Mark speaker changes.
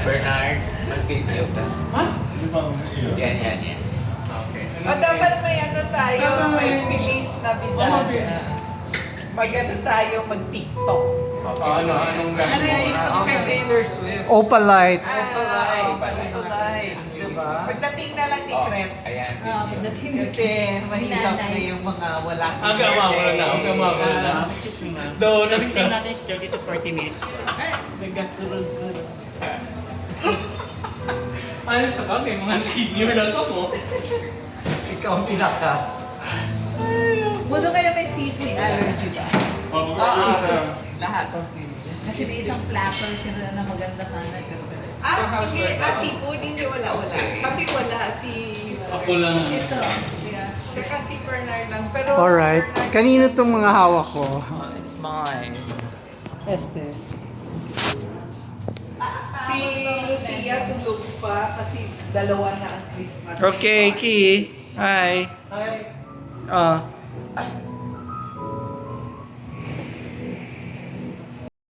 Speaker 1: Bernard, mag-video ka.
Speaker 2: Ha? Hindi ba ang iyo?
Speaker 1: Yan. Okay.
Speaker 3: Dapat may ano tayo, may Feliz Navidad. Mag-ano tayo, mag-TikTok.
Speaker 1: Anong
Speaker 3: Ano yung TikTok kay Taylor Swift?
Speaker 4: Opalite.
Speaker 3: Opalite. Diba? Pagdating na lang ni Kret.
Speaker 1: Ayan.
Speaker 5: Pagdating
Speaker 3: Kasi mahirap na yung mga wala sa
Speaker 1: Mawala na.
Speaker 6: Excuse me ma'am. So, everything natin is 30 to 40 minutes po.
Speaker 1: Nagkaturog-turog. Ano sa bagay, mga senior na to mo.
Speaker 3: Ikaw ang pinaka.
Speaker 5: Mulo kayo may seafood allergy ba?
Speaker 3: Lahat ng senior.
Speaker 5: Kasi may isang flapper siya na maganda sana pero
Speaker 3: Seafood, hindi wala. Kami wala,
Speaker 1: Ako lang.
Speaker 5: ito. Yeah.
Speaker 3: Saka si Bernard lang. Pero
Speaker 4: Alright. Kanino tong mga hawak ko?
Speaker 1: It's mine.
Speaker 4: Este.
Speaker 3: Si Lucia tulog pa kasi dalawa na ang Christmas.
Speaker 1: Okay, Ki. Hi.
Speaker 3: Hi.
Speaker 1: Ah.